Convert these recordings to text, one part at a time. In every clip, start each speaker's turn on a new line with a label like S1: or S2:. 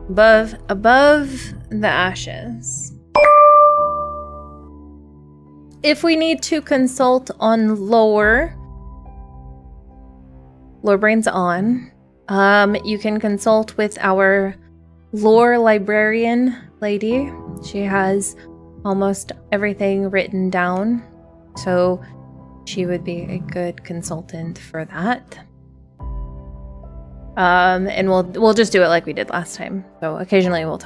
S1: Above the ashes. If we need to consult on lore brain's on. You can consult with our lore librarian lady. She has almost everything written down, so she would be a good consultant for that. And we'll just do it like we did last time. So occasionally we'll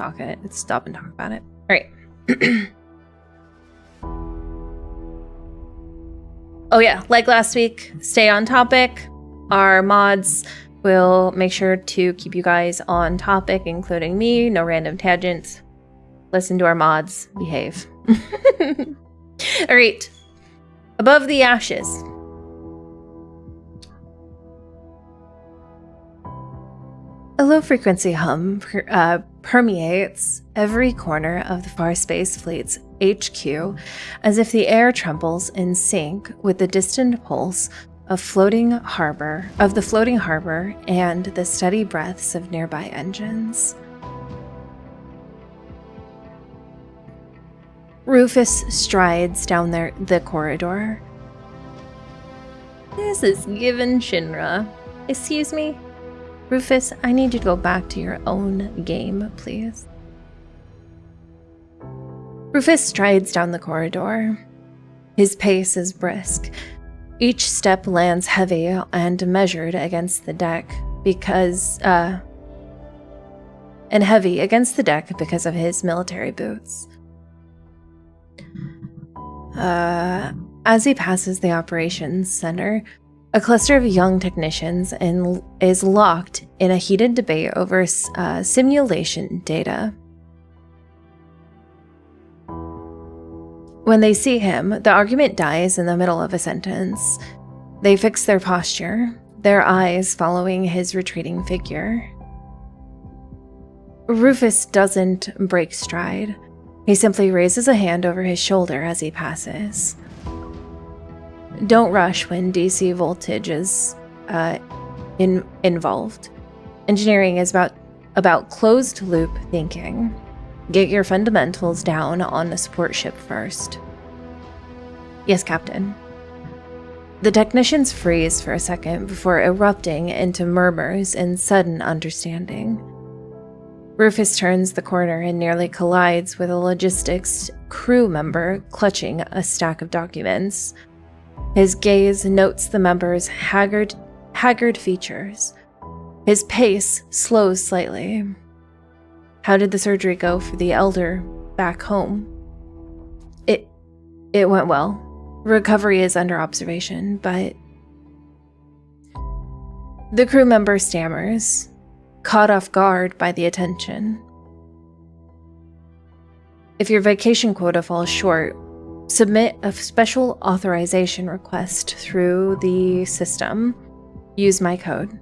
S1: stop and talk about it. All right. Oh yeah, like last week, stay on topic. Our mods will make sure to keep you guys on topic, including me. No random tangents. Listen to our mods. Behave. All right. Above the ashes. A low-frequency hum permeates every corner of the Far Space Fleet's HQ, as if the air trembles in sync with the distant pulse of the floating harbor and the steady breaths of nearby engines. Rufus strides down the corridor. This is given Shinra. Excuse me? Rufus, I need you to go back to your own game, please. Rufus strides down the corridor. His pace is brisk. Each step lands heavy and measured against the deck because of his military boots. As he passes the operations center, a cluster of young technicians is locked in a heated debate over simulation data. When they see him, the argument dies in the middle of a sentence. They fix their posture, their eyes following his retreating figure. Rufus doesn't break stride. He simply raises a hand over his shoulder as he passes. Don't rush when DC voltage is involved. Engineering is about closed-loop thinking. Get your fundamentals down on the support ship first. Yes, Captain. The technicians freeze for a second before erupting into murmurs and sudden understanding. Rufus turns the corner and nearly collides with a logistics crew member clutching a stack of documents. His gaze notes the member's haggard features. His pace slows slightly. How did the surgery go for the elder back home? It went well. Recovery is under observation, but... The crew member stammers, caught off guard by the attention. If your vacation quota falls short, submit a special authorization request through the system. Use my code.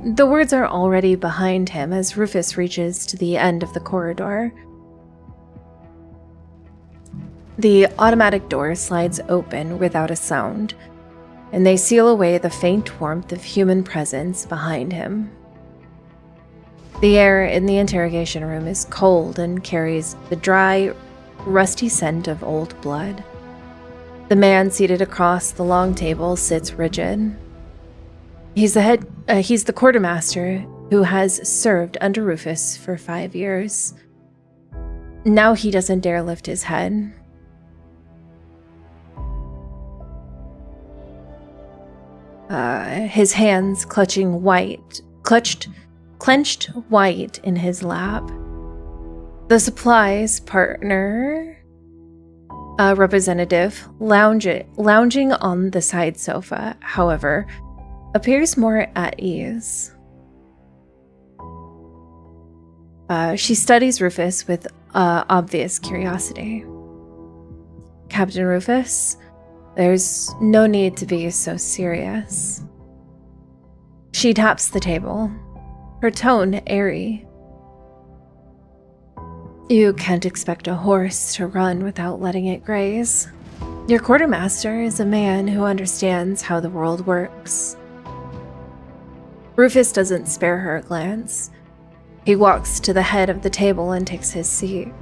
S1: The words are already behind him as Rufus reaches to the end of the corridor. The automatic door slides open without a sound, and they seal away the faint warmth of human presence behind him. The air in the interrogation room is cold and carries the dry, rusty scent of old blood. The man seated across the long table sits rigid. He's the quartermaster who has served under Rufus for 5 years. Now he doesn't dare lift his head. His hands clenched white in his lap. The supplies partner representative lounging on the side sofa, however, appears more at ease. She studies Rufus with obvious curiosity. Captain Rufus, there's no need to be so serious. She taps the table, her tone airy. You can't expect a horse to run without letting it graze. Your quartermaster is a man who understands how the world works. Rufus doesn't spare her a glance. He walks to the head of the table and takes his seat.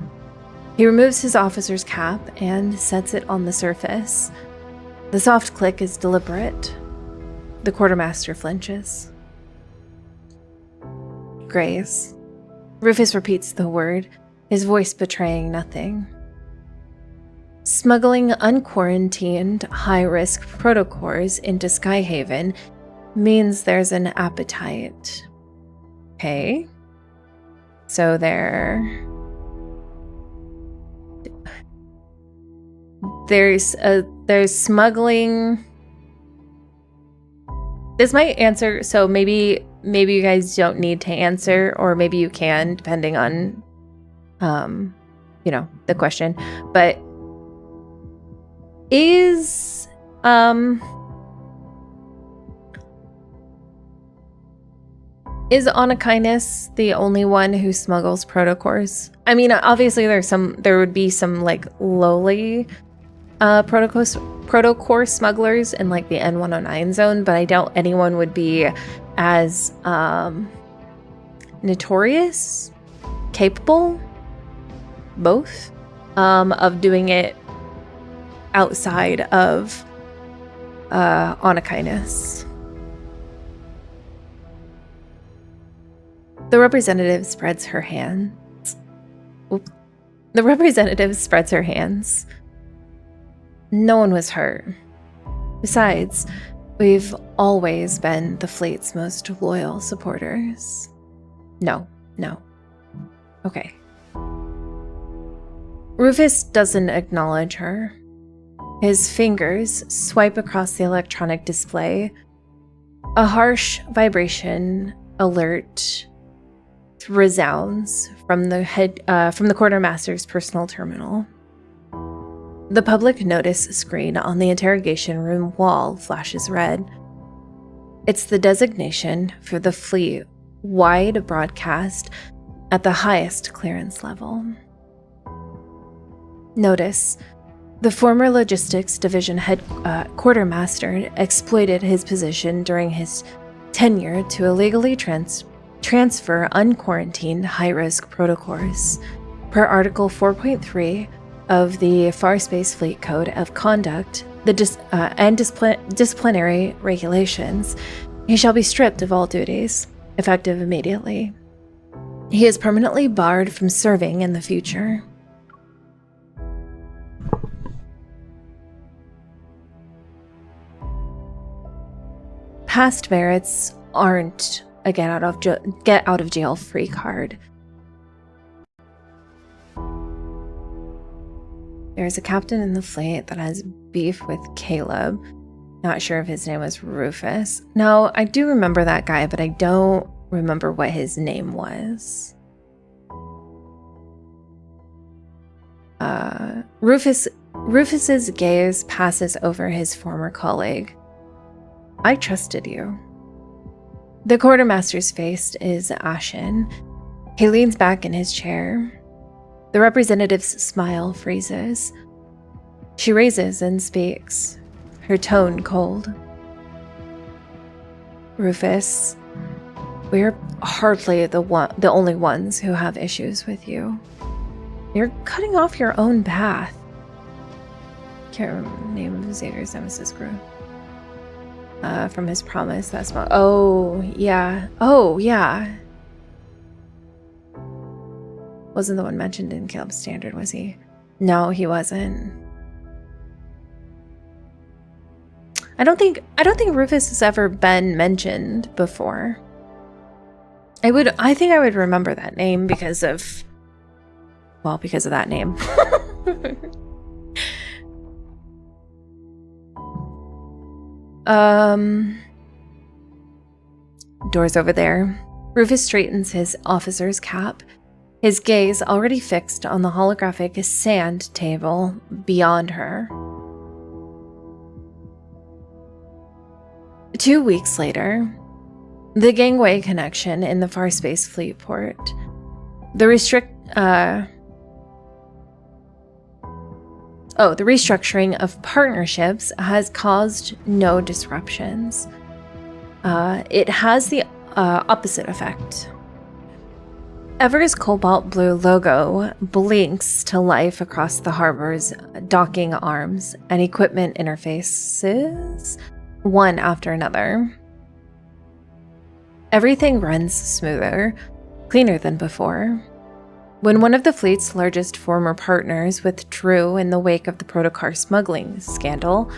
S1: He removes his officer's cap and sets it on the surface. The soft click is deliberate. The quartermaster flinches. Grace. Rufus repeats the word, his voice betraying nothing. Smuggling unquarantined, high-risk protocores into Skyhaven means there's an appetite. Okay. So there's smuggling. This might answer, so maybe you guys don't need to answer, or maybe you can, depending on the question. But is Onykinus the only one who smuggles protocores? I mean, obviously there would be some like lowly protocore smugglers in like the N109 zone, but I doubt anyone would be as notorious, capable, both, of doing it outside of Onykinus. The representative spreads her hands. The representative spreads her hands. No one was hurt. Besides, we've always been the fleet's most loyal supporters. No. Okay. Rufus doesn't acknowledge her. His fingers swipe across the electronic display. A harsh vibration alert resounds from the quartermaster's personal terminal. The public notice screen on the interrogation room wall flashes red. It's the designation for the fleet-wide broadcast at the highest clearance level. Notice: the former logistics division quartermaster exploited his position during his tenure to illegally transfer unquarantined high-risk protocores. Per Article 4.3 of the Farspace Fleet Code of Conduct and disciplinary regulations, he shall be stripped of all duties, effective immediately. He is permanently barred from serving in the future. Past merits aren't a get out of jail free card. There's a captain in the fleet that has beef with Caleb. Not sure if his name was Rufus. No, I do remember that guy, but I don't remember what his name was. Rufus's gaze passes over his former colleague. I trusted you. The quartermaster's face is ashen. He leans back in his chair. The representative's smile freezes. She raises and speaks, her tone cold. Rufus, we're hardly the only ones who have issues with you. You're cutting off your own path. Can't remember the name of Xavier's nemesis group. From his promise, that's about. Oh, yeah. Wasn't the one mentioned in Caleb's standard, was he? No, he wasn't. I don't think Rufus has ever been mentioned before. I think I would remember that name because of that name. Doors over there. Rufus straightens his officer's cap, his gaze already fixed on the holographic sand table beyond her. 2 weeks later, the gangway connection in the Farspace Fleet port. The restructuring of partnerships has caused no disruptions. It has the opposite effect. Ever's cobalt blue logo blinks to life across the harbor's docking arms and equipment interfaces, one after another. Everything runs smoother, cleaner than before. When one of the fleet's largest former partners withdrew in the wake of the Protocar smuggling scandal,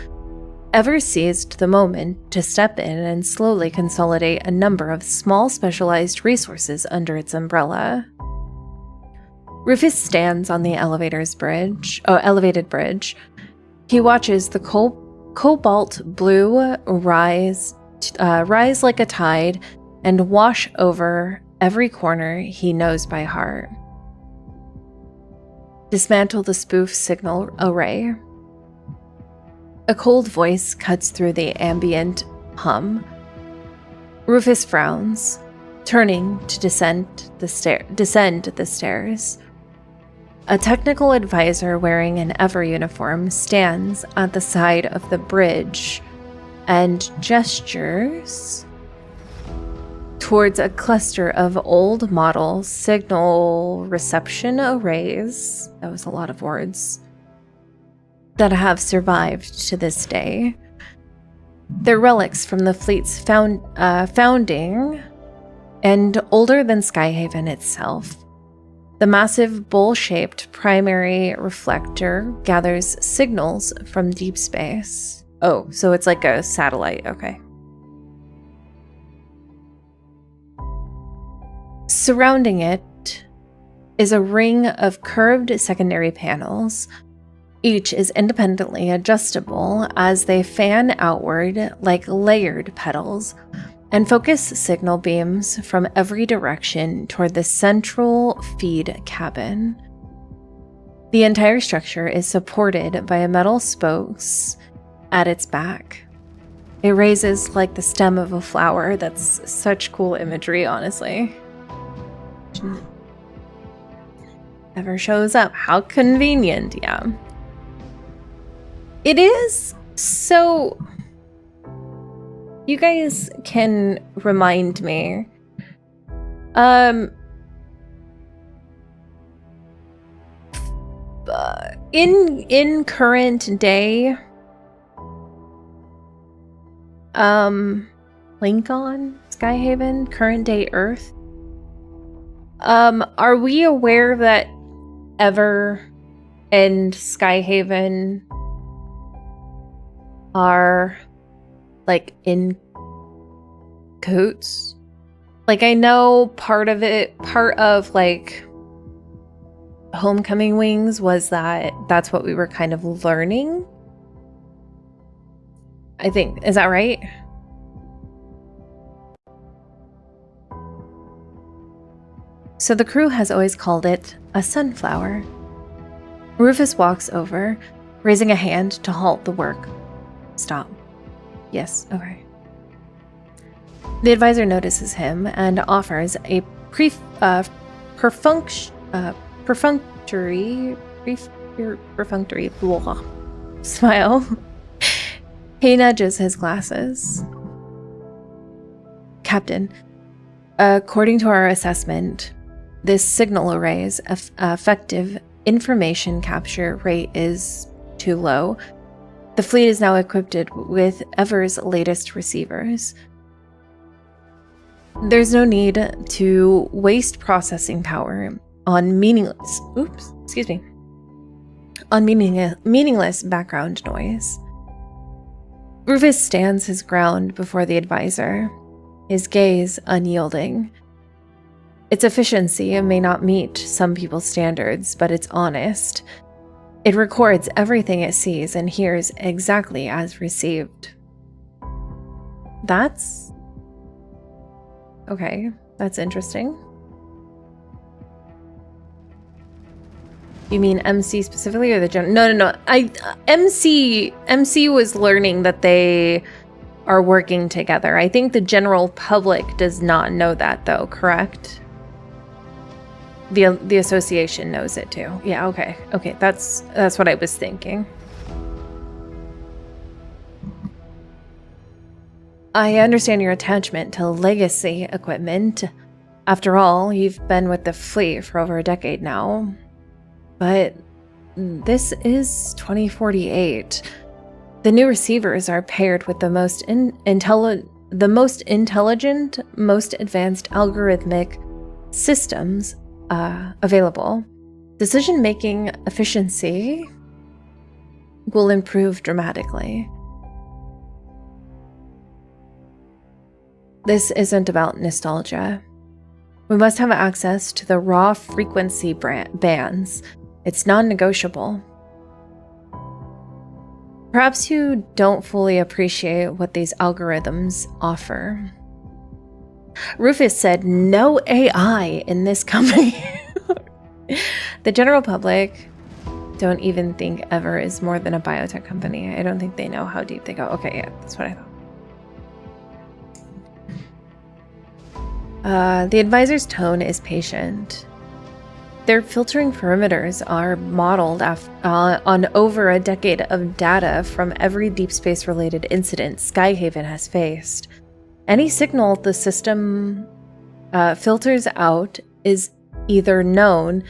S1: Ever seized the moment to step in and slowly consolidate a number of small specialized resources under its umbrella. Rufus stands on the elevated bridge. He watches the cobalt blue rise like a tide and wash over every corner he knows by heart. Dismantle the spoof signal array. A cold voice cuts through the ambient hum. Rufus frowns, turning to descend the stairs. A technical advisor wearing an Ever uniform stands at the side of the bridge and gestures towards a cluster of old model signal reception arrays. That was a lot of words. That have survived to this day. They're relics from the fleet's founding and older than Skyhaven itself. The massive bowl-shaped primary reflector gathers signals from deep space. Oh, so it's like a satellite, okay. Surrounding it is a ring of curved secondary panels. Each is independently adjustable as they fan outward like layered petals and focus signal beams from every direction toward the central feed cabin. The entire structure is supported by metal spokes at its back. It raises like the stem of a flower. That's such cool imagery, honestly. Ever shows up. How convenient, yeah. It is, so you guys can remind me. In current day, Lincoln, Skyhaven, current day Earth, are we aware that Ever and Skyhaven are like in cahoots? Like, I know part of like Homecoming Wings was that's what we were kind of learning. I think, is that right? So the crew has always called it a sunflower. Rufus walks over, raising a hand to halt the work. Stop. Yes, okay. The advisor notices him and offers a perfunctory smile. He nudges his glasses. Captain, according to our assessment, this signal array's effective information capture rate is too low. The fleet is now equipped with Ever's latest receivers. There's no need to waste processing power on meaningless background noise. Rufus stands his ground before the advisor, his gaze unyielding. Its efficiency may not meet some people's standards, but it's honest. It records everything it sees and hears exactly as received. That's... okay, that's interesting. You mean MC specifically or the general? No. MC was learning that they are working together. I think the general public does not know that, though, correct? The association knows it too. Yeah, okay. Okay, that's what I was thinking. I understand your attachment to legacy equipment. After all, you've been with the fleet for over a decade now. But this is 2048. The new receivers are paired with the most intelligent, most advanced algorithmic systems available. Decision-making efficiency will improve dramatically. This isn't about nostalgia. We must have access to the raw frequency bands. It's non-negotiable. Perhaps you don't fully appreciate what these algorithms offer. Rufus said no AI in this company. The general public don't even think Ever is more than a biotech company. I don't think they know how deep they go. Okay, yeah, that's what I thought. The advisor's tone is patient. Their filtering perimeters are modeled on over a decade of data from every deep space related incident Skyhaven has faced. Any signal the system filters out is either known,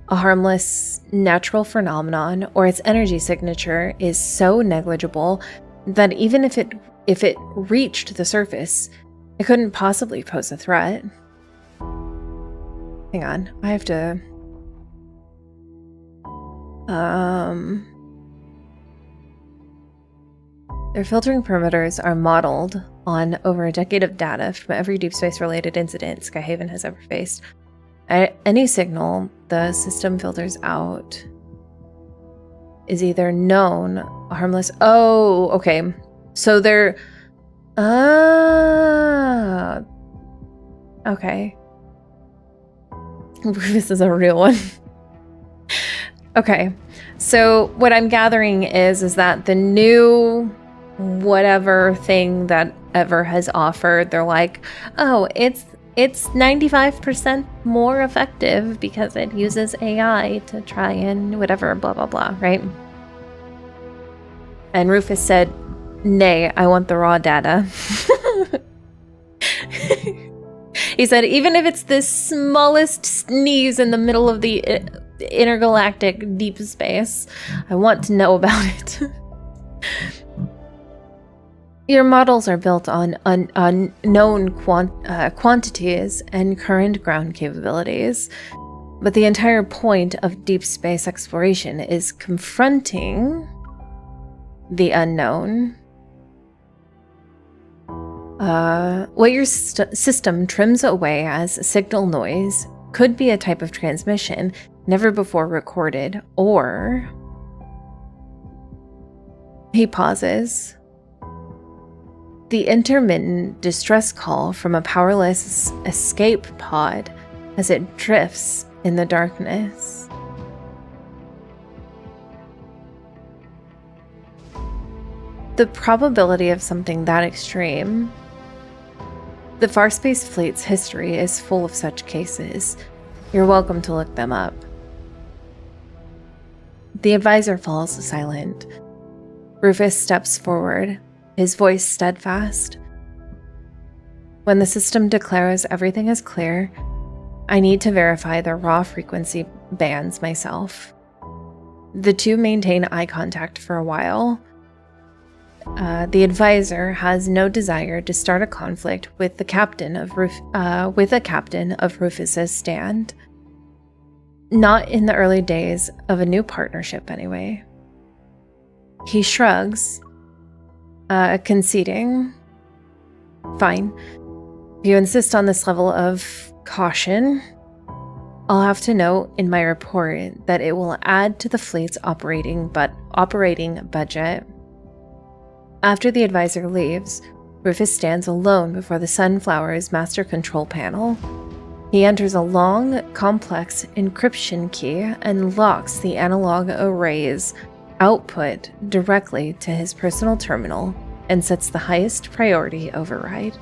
S1: a harmless natural phenomenon, or its energy signature is so negligible that even if it reached the surface, it couldn't possibly pose a threat. Hang on, I have to... Their filtering perimeters are modeled on over a decade of data from every deep space related incident Skyhaven has ever faced. Any signal the system filters out is either known, harmless... Oh, okay. So they're... Okay. This is a real one. Okay. So what I'm gathering is that the new whatever thing that Ever has offered, they're like, oh, it's 95% more effective because it uses AI to try and whatever, blah, blah, blah, right? And Rufus said, nay, I want the raw data. He said, even if it's the smallest sneeze in the middle of the intergalactic deep space, I want to know about it. Your models are built on known quantities and current ground capabilities, but the entire point of deep space exploration is confronting the unknown. What your system trims away as signal noise could be a type of transmission never before recorded, or... He pauses. The intermittent distress call from a powerless escape pod as it drifts in the darkness. The probability of something that extreme. The Farspace Fleet's history is full of such cases. You're welcome to look them up. The advisor falls silent. Rufus steps forward, his voice steadfast. When the system declares everything is clear, I need to verify the raw frequency bands myself. The two maintain eye contact for a while. The advisor has no desire to start a conflict with the captain of Rufus's stand. Not in the early days of a new partnership, anyway. He shrugs, conceding. Fine. If you insist on this level of caution, I'll have to note in my report that it will add to the fleet's operating budget. After the advisor leaves, Rufus stands alone before the Sunflower's master control panel. He enters a long, complex encryption key and locks the analog array's output directly to his personal terminal and sets the highest priority override.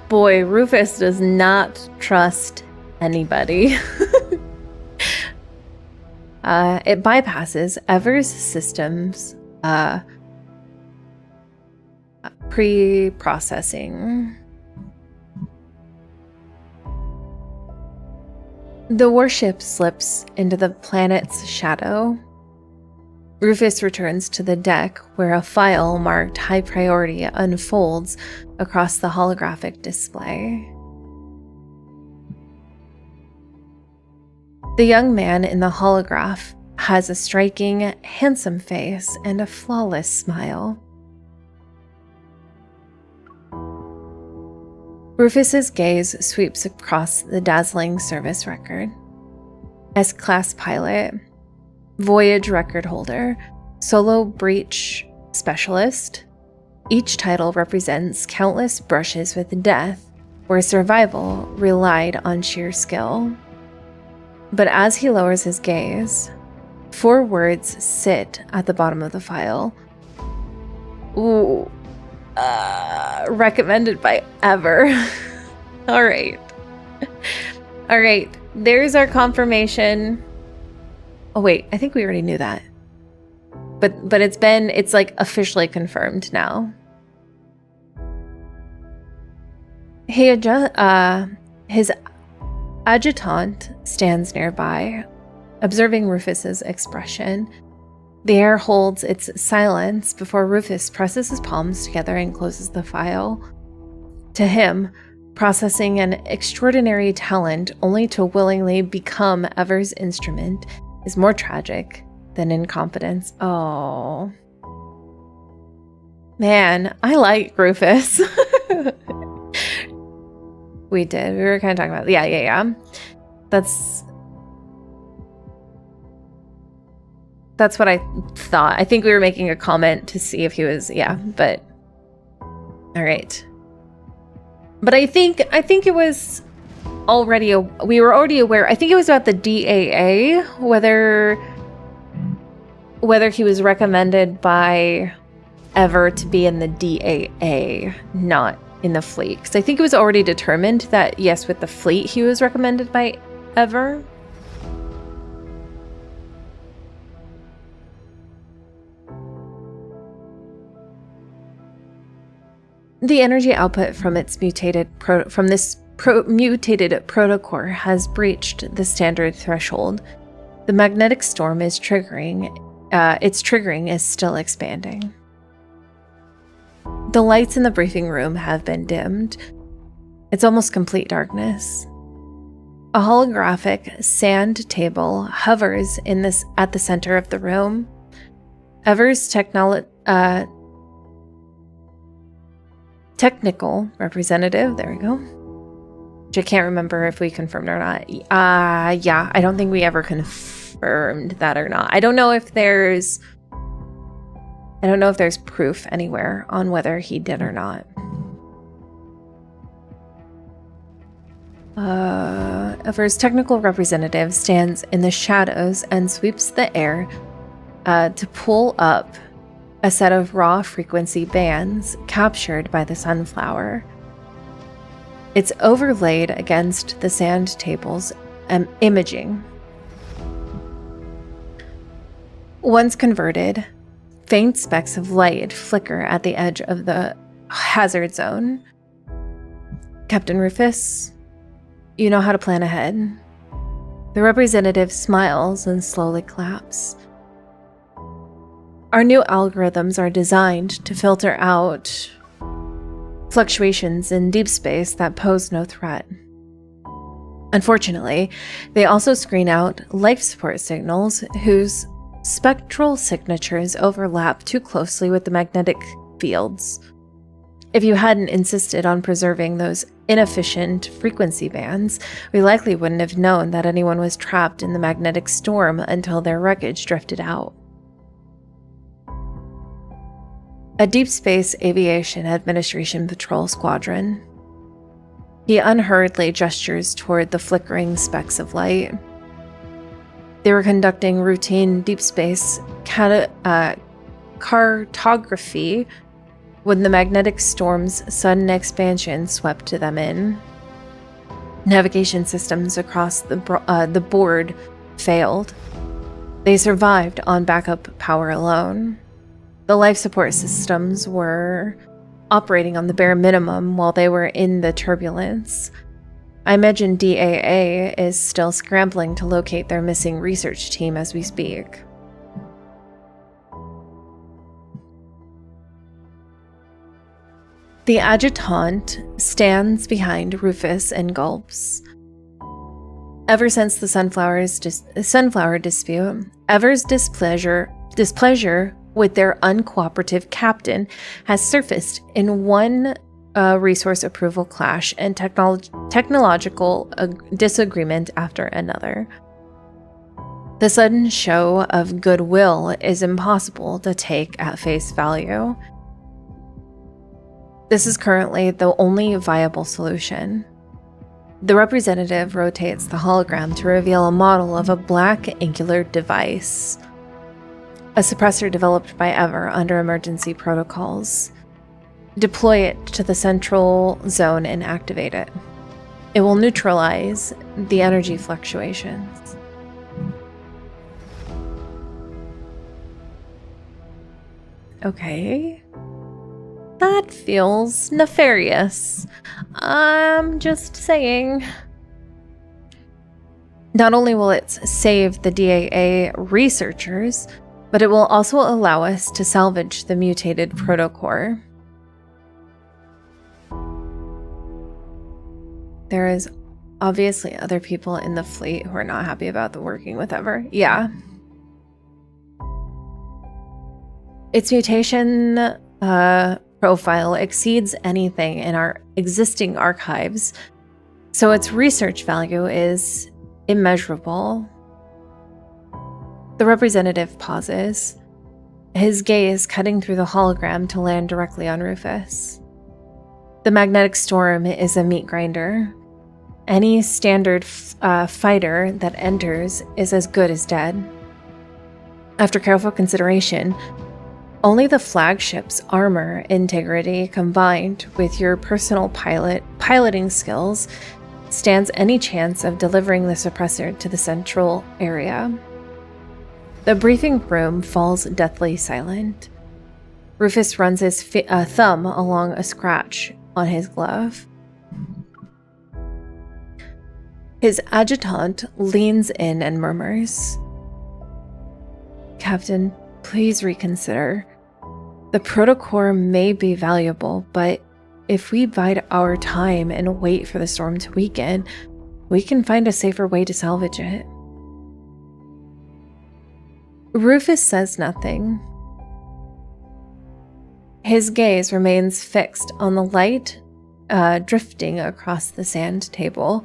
S1: Boy, Rufus does not trust anybody. It bypasses Ever's systems. Pre-processing. The warship slips into the planet's shadow. Rufus returns to the deck where a file marked high priority unfolds across the holographic display. The young man in the holograph has a striking, handsome face and a flawless smile. Rufus's gaze sweeps across the dazzling service record. S-class pilot, voyage record holder, solo breach specialist. Each title represents countless brushes with death, where survival relied on sheer skill. But as he lowers his gaze, 4 words sit at the bottom of the file. Ooh. Recommended by Ever. All right. There's our confirmation. Oh wait, I think we already knew that. But it's like officially confirmed now. His adjutant stands nearby, observing Rufus's expression. The air holds its silence before Rufus presses his palms together and closes the file. To him, processing an extraordinary talent only to willingly become Ever's instrument is more tragic than incompetence. Oh. Man, I like Rufus. We did. We were kind of talking about... Yeah. That's what I thought. I think we were making a comment to see if he was... Yeah, but... All right. But I think it was already... We were already aware. I think it was about the DAA, whether he was recommended by Ever to be in the DAA, not in the fleet. Because I think it was already determined that, yes, with the fleet, he was recommended by Ever. The energy output from its mutated mutated protocore has breached the standard threshold. The magnetic storm is triggering. Its triggering is still expanding. The lights in the briefing room have been dimmed. It's almost complete darkness. A holographic sand table hovers at the center of the room. Ever's technical representative, there we go, which I can't remember if we confirmed or not. Yeah, I don't think we ever confirmed that or not. I don't know if there's proof anywhere on whether he did or not. Ever's technical representative stands in the shadows and sweeps the air to pull up a set of raw frequency bands captured by the sunflower. It's overlaid against the sand table's imaging. Once converted, faint specks of light flicker at the edge of the hazard zone. Captain Rufus, you know how to plan ahead. The representative smiles and slowly claps. Our new algorithms are designed to filter out fluctuations in deep space that pose no threat. Unfortunately, they also screen out life support signals whose spectral signatures overlap too closely with the magnetic fields. If you hadn't insisted on preserving those inefficient frequency bands, we likely wouldn't have known that anyone was trapped in the magnetic storm until their wreckage drifted out. A Deepspace Aviation Administration Patrol Squadron. He unhurriedly gestures toward the flickering specks of light. They were conducting routine deep space cartography when the magnetic storm's sudden expansion swept them in. Navigation systems across the board failed. They survived on backup power alone. The life support systems were operating on the bare minimum while they were in the turbulence. I imagine DAA is still scrambling to locate their missing research team as we speak. The adjutant stands behind Rufus and gulps. Ever since the sunflower dispute, Ever's displeasure with their uncooperative captain has surfaced in one resource approval clash and technological disagreement after another. The sudden show of goodwill is impossible to take at face value. This is currently the only viable solution. The representative rotates the hologram to reveal a model of a black angular device, a suppressor developed by Ever under emergency protocols. Deploy it to the central zone and activate it. It will neutralize the energy fluctuations. Okay. That feels nefarious. I'm just saying. Not only will it save the DAA researchers, but it will also allow us to salvage the mutated protocore. There is obviously other people in the fleet who are not happy about the working with Ever. Yeah. Its mutation profile exceeds anything in our existing archives, so its research value is immeasurable. The representative pauses, his gaze cutting through the hologram to land directly on Rufus. The magnetic storm is a meat grinder. Any standard fighter that enters is as good as dead. After careful consideration, only the flagship's armor integrity combined with your personal piloting skills stands any chance of delivering the suppressor to the central area. The briefing room falls deathly silent. Rufus runs his thumb along a scratch on his glove. His adjutant leans in and murmurs, "Captain, please reconsider. The protocore may be valuable, but if we bide our time and wait for the storm to weaken, we can find a safer way to salvage it." Rufus says nothing. His gaze remains fixed on the light drifting across the sand table,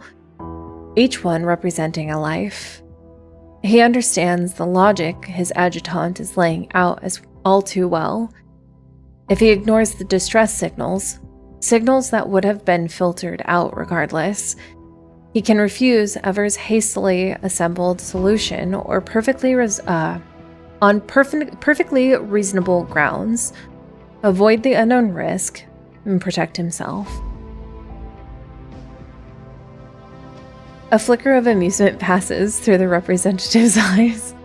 S1: each one representing a life. He understands the logic his adjutant is laying out as all too well. If he ignores the distress signals that would have been filtered out regardless, he can refuse Ever's hastily assembled solution or perfectly reasonable grounds, avoid the unknown risk, and protect himself. A flicker of amusement passes through the representative's eyes.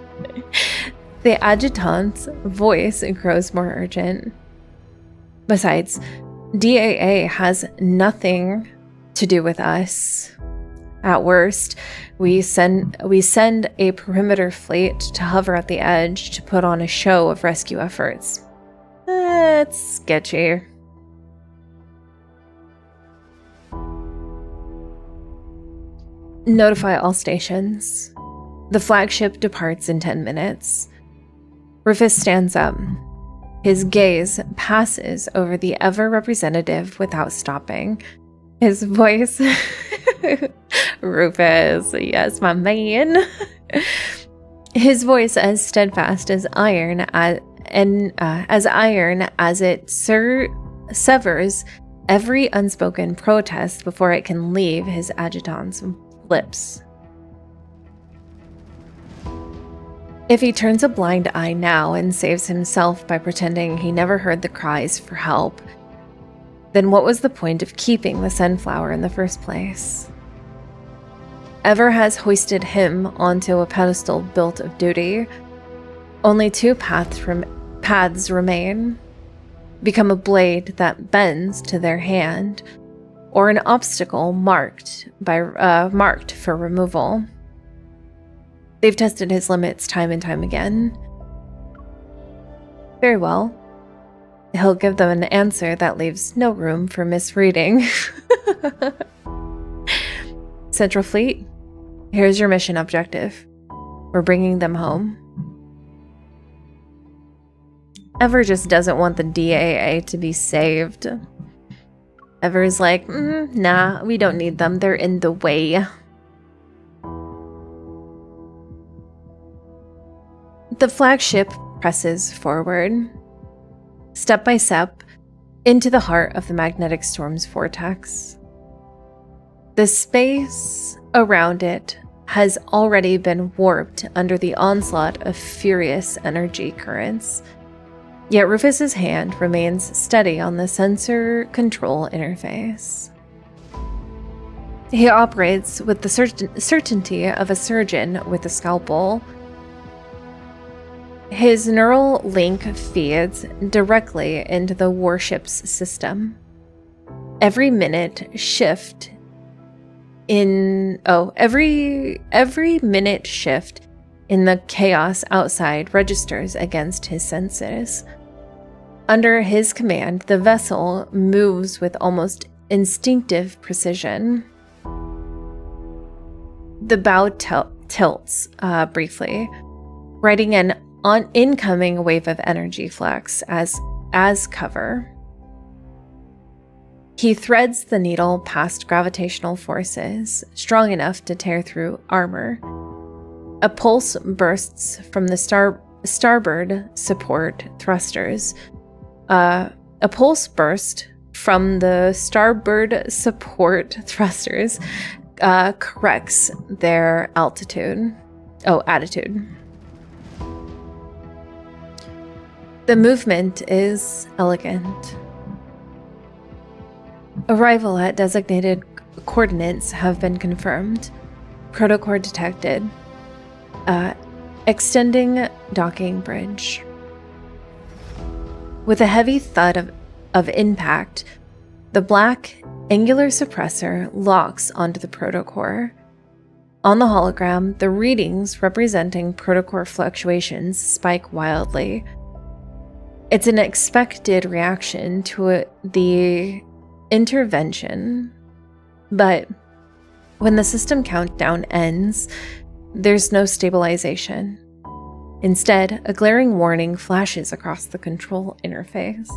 S1: The adjutant's voice grows more urgent. Besides, DAA has nothing to do with us. At worst, we send a perimeter fleet to hover at the edge to put on a show of rescue efforts. It's sketchy. Notify all stations. The flagship departs in 10 minutes. Rufus stands up. His gaze passes over the Ever representative without stopping. His voice, Rufus, yes, my man. His voice as steadfast as iron, as it severs every unspoken protest before it can leave his adjutant's lips. If he turns a blind eye now and saves himself by pretending he never heard the cries for help, then what was the point of keeping the sunflower in the first place? Ever has hoisted him onto a pedestal built of duty. Only two paths remain. become a blade that bends to their hand, or an obstacle marked for removal. They've tested his limits time and time again. Very well. He'll give them an answer that leaves no room for misreading. Central Fleet, here's your mission objective. We're bringing them home. Ever just doesn't want the DAA to be saved. Ever's like, nah, we don't need them. They're in the way. The flagship presses forward, step by step, into the heart of the magnetic storm's vortex. The space around it has already been warped under the onslaught of furious energy currents. Yet Rufus's hand remains steady on the sensor control interface. He operates with the certainty of a surgeon with a scalpel. His neural link feeds directly into the warship's system. Every minute shift in the chaos outside registers against his senses. Under his command, the vessel moves with almost instinctive precision. The bow tilts briefly, riding an incoming wave of energy flux as cover. He threads the needle past gravitational forces, strong enough to tear through armor. A pulse bursts from the starboard support thrusters. A pulse burst from the starboard support thrusters corrects their attitude. The movement is elegant. Arrival at designated coordinates have been confirmed. Protocore detected. Extending docking bridge. With a heavy thud of impact, the black angular suppressor locks onto the protocore. On the hologram, the readings representing protocore fluctuations spike wildly. It's an expected reaction to the intervention, but when the system countdown ends, there's no stabilization. Instead, a glaring warning flashes across the control interface.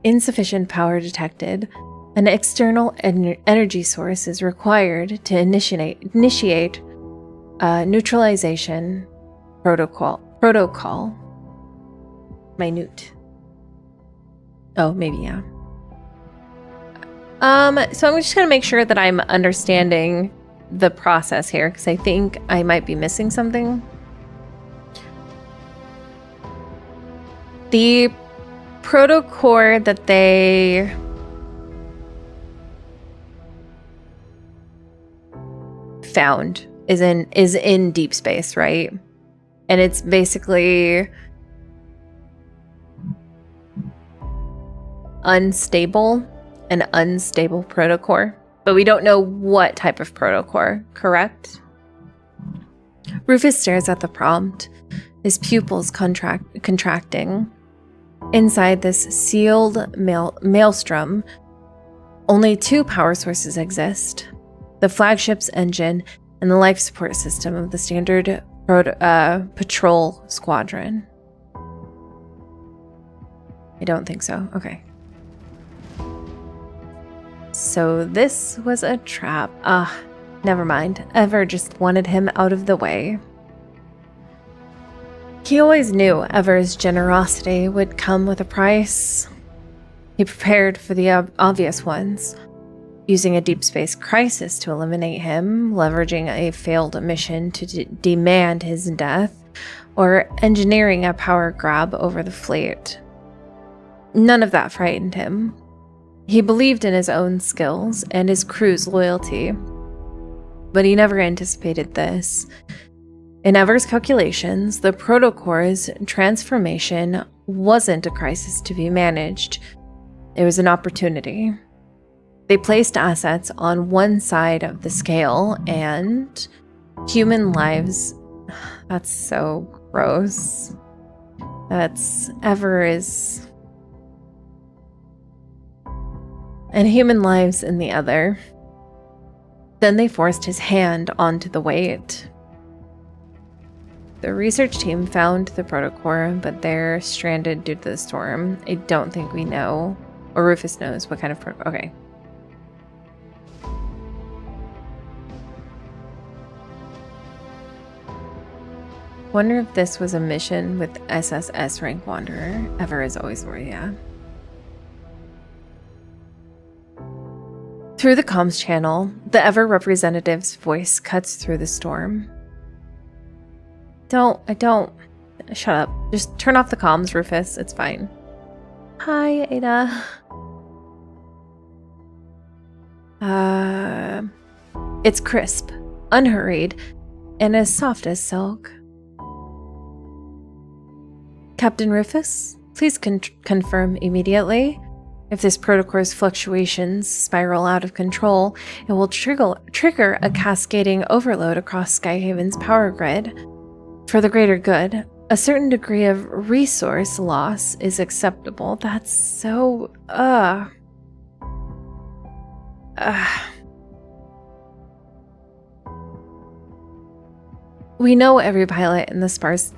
S1: Insufficient power detected. An external energy source is required to initiate neutralization protocol. Minute. Oh, maybe, yeah. So I'm just gonna make sure that I'm understanding the process here, because I think I might be missing something. The protocore that they found is in deep space, right? And it's basically an unstable protocore. But we don't know what type of protocore, correct? Rufus stares at the prompt, his pupils contracting. Inside this sealed maelstrom, only two power sources exist: the flagship's engine and the life support system of the standard patrol squadron. I don't think so. Okay. So this was a trap. Never mind. Ever just wanted him out of the way. He always knew Ever's generosity would come with a price. He prepared for the obvious ones, using a deep space crisis to eliminate him, leveraging a failed mission to demand his death, or engineering a power grab over the fleet. None of that frightened him. He believed in his own skills and his crew's loyalty, but he never anticipated this. In Ever's calculations, the protocore's transformation wasn't a crisis to be managed. It was an opportunity. They placed assets on one side of the scale and human lives. That's so gross. That's Ever is. And human lives in the other. Then they forced his hand onto the weight. The research team found the protocore, but they're stranded due to the storm. I don't think we know, or Rufus knows what kind of okay. Wonder if this was a mission with SSS rank Wanderer. Ever is always worried, yeah. Through the comms channel, the Ever representative's voice cuts through the storm. Shut up. Just turn off the comms, Rufus. It's fine. Hi, Ada. It's crisp, unhurried, and as soft as silk. Captain Rufus, please confirm immediately. If this protocore's fluctuations spiral out of control, it will trigger a cascading overload across Skyhaven's power grid. For the greater good, a certain degree of resource loss is acceptable. That's so... We know every pilot in the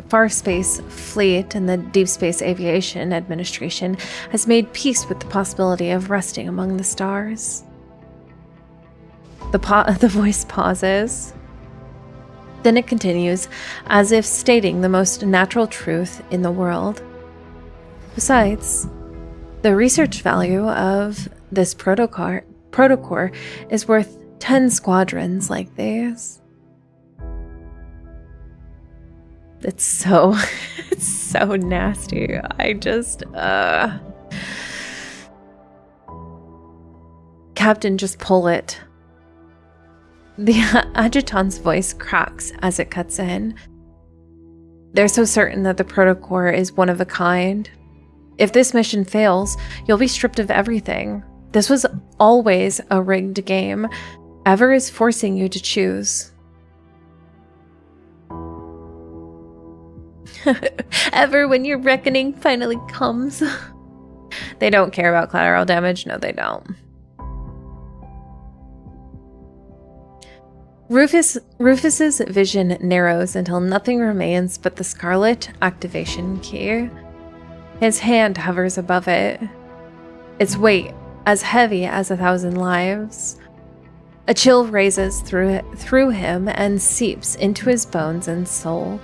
S1: Far Space Fleet and the Deepspace Aviation Administration has made peace with the possibility of resting among the stars. The voice pauses. Then it continues, as if stating the most natural truth in the world. Besides, the research value of this protocore is worth 10 squadrons like these. It's so nasty. Captain, just pull it. The adjutant's voice cracks as it cuts in. They're so certain that the protocore is one of a kind. If this mission fails, you'll be stripped of everything. This was always a rigged game. Ever is forcing you to choose. Ever, when your reckoning finally comes. They don't care about collateral damage. No, they don't. Rufus's vision narrows until nothing remains but the scarlet activation key. His hand hovers above it, its weight as heavy as 1,000 lives. A chill raises through him and seeps into his bones and soul.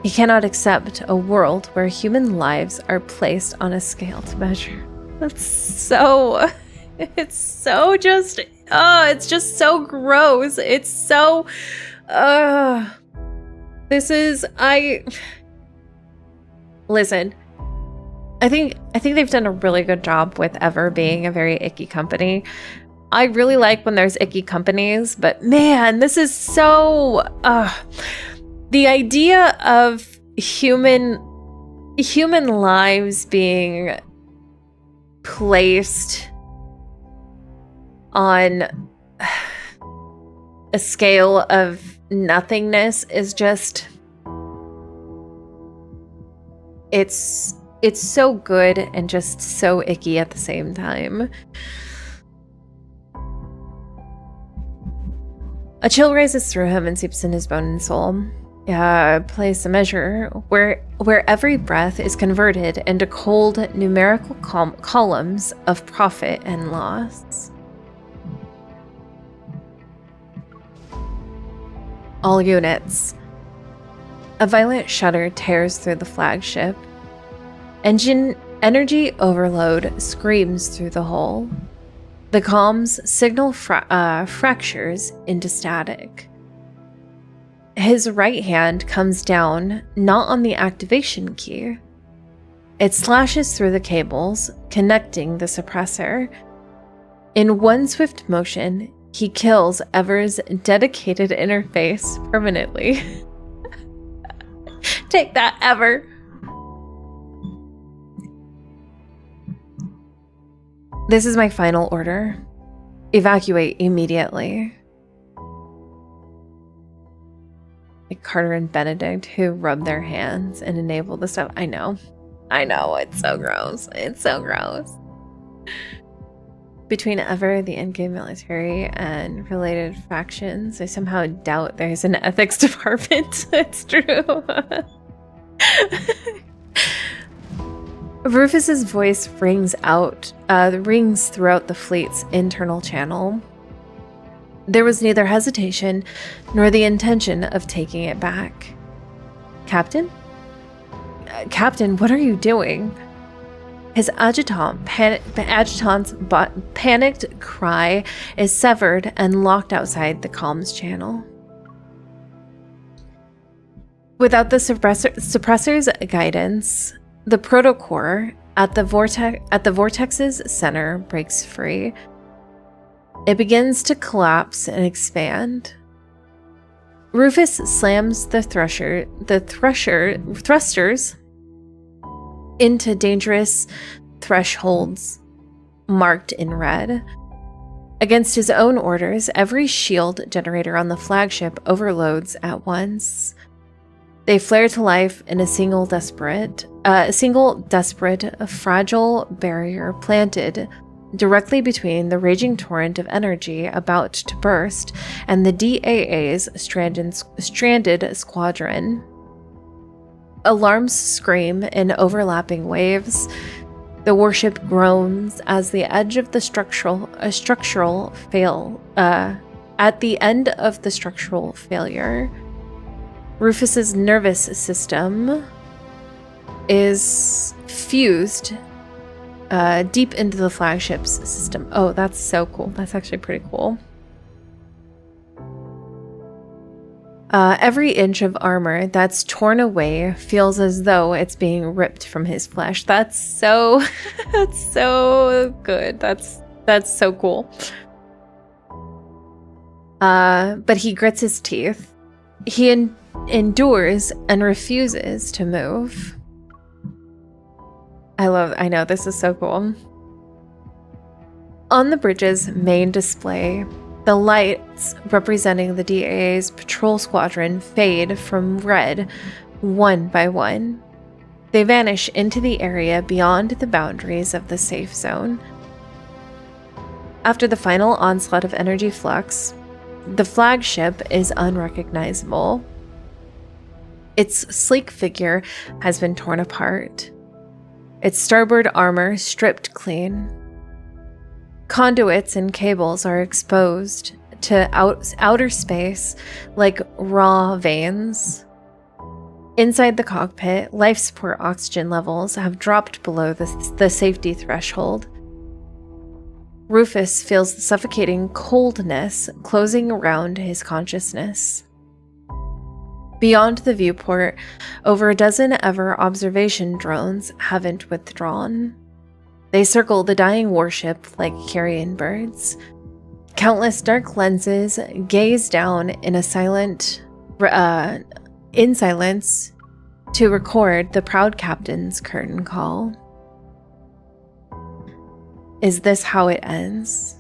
S1: He cannot accept a world where human lives are placed on a scale to measure. That's so... It's so just... it's just so gross. It's so... This is... Listen. I think they've done a really good job with Ever being a very icky company. I really like when there's icky companies, but man, this is so... the idea of human lives being placed on a scale of nothingness is just... It's so good and just so icky at the same time. A chill rises through him and seeps in his bone and soul. Place a measure where every breath is converted into cold numerical columns of profit and loss. All units. A violent shudder tears through the flagship. Engine energy overload screams through the hull. The comms signal fractures into static. His right hand comes down, not on the activation key. It slashes through the cables, connecting the suppressor. In one swift motion, he kills Ever's dedicated interface permanently. Take that, Ever. This is my final order. Evacuate immediately. Like Carter and Benedict, who rub their hands and enable the stuff. I know, it's so gross. It's so gross. Between Ever, the endgame military, and related factions, I somehow doubt there's an ethics department. It's true. Rufus's voice rings throughout the fleet's internal channel. There was neither hesitation nor the intention of taking it back. Captain? Captain, what are you doing? His adjutant's panicked cry is severed and locked outside the comms channel. Without the suppressor's guidance, the protocore at the vortex's center breaks free. It begins to collapse and expand. Rufus slams the thrusters into dangerous thresholds marked in red. Against his own orders, every shield generator on the flagship overloads at once. They flare to life in a single desperate, fragile barrier planted directly between the raging torrent of energy about to burst and the DAA's stranded squadron. Alarms scream in overlapping waves. The warship groans as the edge of the at the end of the structural failure. Rufus's nervous system is fused deep into the flagship's system. Oh, that's so cool. That's actually pretty cool. Every inch of armor that's torn away feels as though it's being ripped from his flesh. That's so that's so good. That's so cool. But he grits his teeth. He endures and refuses to move. I know, this is so cool. On the bridge's main display, the lights representing the DAA's patrol squadron fade from red one by one. They vanish into the area beyond the boundaries of the safe zone. After the final onslaught of energy flux, the flagship is unrecognizable. Its sleek figure has been torn apart. Its starboard armor stripped clean. Conduits and cables are exposed to outer space like raw veins. Inside the cockpit, life support oxygen levels have dropped below the safety threshold. Rufus feels the suffocating coldness closing around his consciousness. Beyond the viewport, over a dozen Ever observation drones haven't withdrawn. They circle the dying warship like carrion birds. Countless dark lenses gaze down in silence to record the proud captain's curtain call. Is this how it ends?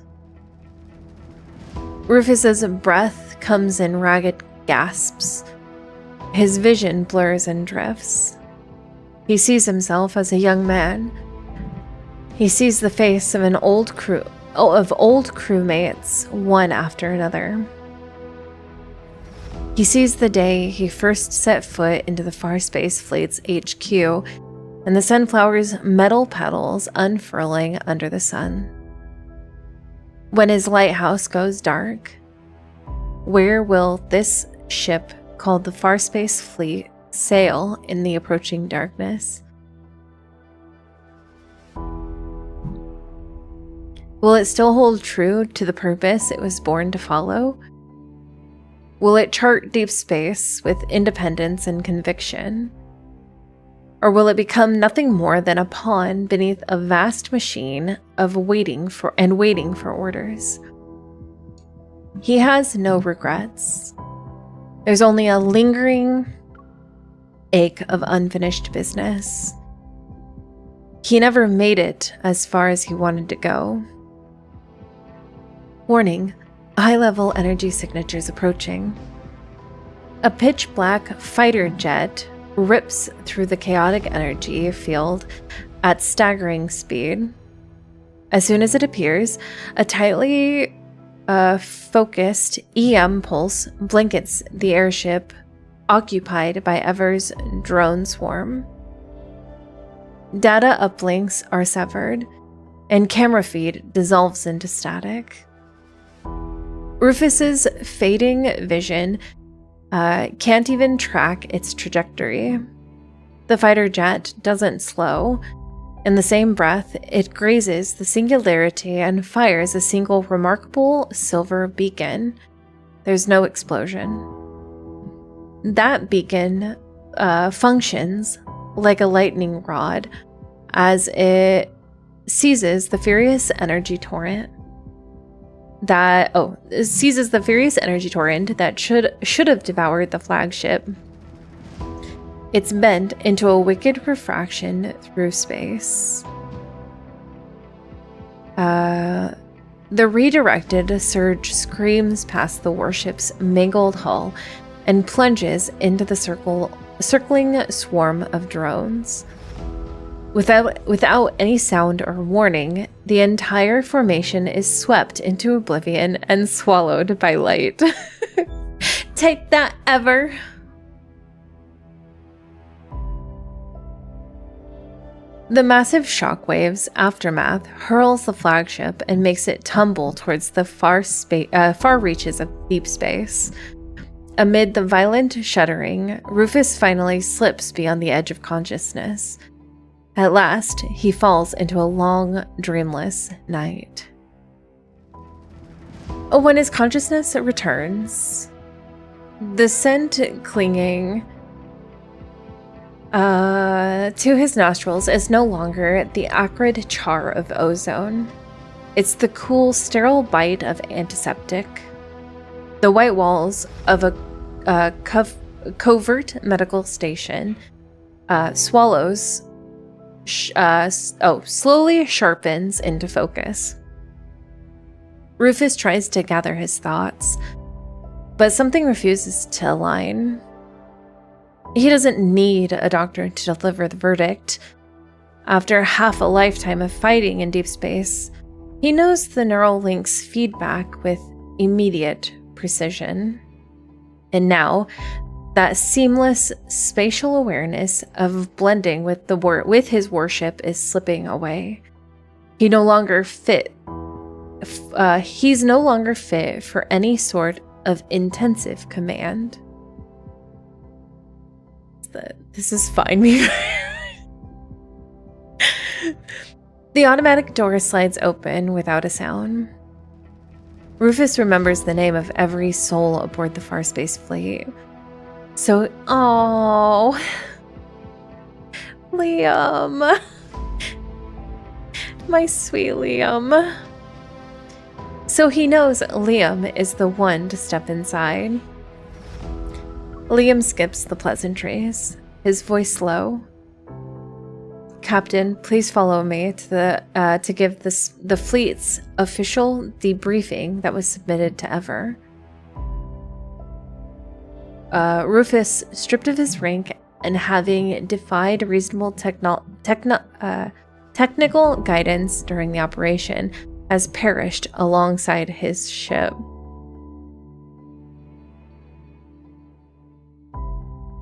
S1: Rufus's breath comes in ragged gasps. His vision blurs and drifts. He sees himself as a young man. He sees the face of old crewmates, one after another. He sees the day he first set foot into the Farspace Fleet's HQ, and the Sunflower's metal petals unfurling under the sun. When his lighthouse goes dark, where will this ship called the Farspace Fleet sail in the approaching darkness? Will it still hold true to the purpose it was born to follow? Will it chart deep space with independence and conviction? Or will it become nothing more than a pawn beneath a vast machine of waiting for orders? He has no regrets. There's only a lingering ache of unfinished business. He never made it as far as he wanted to go. Warning, high-level energy signatures approaching. A pitch-black fighter jet rips through the chaotic energy field at staggering speed. As soon as it appears, a tightly focused EM pulse blankets the airship occupied by Ever's drone swarm. Data uplinks are severed, and camera feed dissolves into static. Rufus's fading vision can't even track its trajectory. The fighter jet doesn't slow. In the same breath, it grazes the singularity and fires a single remarkable silver beacon. There's no explosion. That beacon functions like a lightning rod as it seizes the furious energy torrent that should have devoured the flagship. It's bent into a wicked refraction through space. The redirected surge screams past the warship's mangled hull and plunges into the circling swarm of drones. Without any sound or warning, the entire formation is swept into oblivion and swallowed by light. Take that, Ever! The massive shockwave's aftermath hurls the flagship and makes it tumble towards the far reaches of deep space. Amid the violent shuddering, Rufus finally slips beyond the edge of consciousness. At last, he falls into a long, dreamless night. When his consciousness returns, the scent clinging to his nostrils is no longer the acrid char of ozone. It's the cool, sterile bite of antiseptic. The white walls of a covert medical station slowly sharpens into focus. Rufus tries to gather his thoughts, but something refuses to align. He doesn't need a doctor to deliver the verdict. After half a lifetime of fighting in deep space, he knows the neural links feedback with immediate precision. And now, that seamless spatial awareness of blending with his warship is slipping away. He's no longer fit for any sort of intensive command. This is fine. The automatic door slides open without a sound. Rufus remembers the name of every soul aboard the Farspace fleet. So, Liam. My sweet Liam. So he knows Liam is the one to step inside. Liam skips the pleasantries, his voice low. Captain, please follow me to give the fleet's official debriefing that was submitted to Ever. Rufus, stripped of his rank and having defied reasonable technical guidance during the operation, has perished alongside his ship.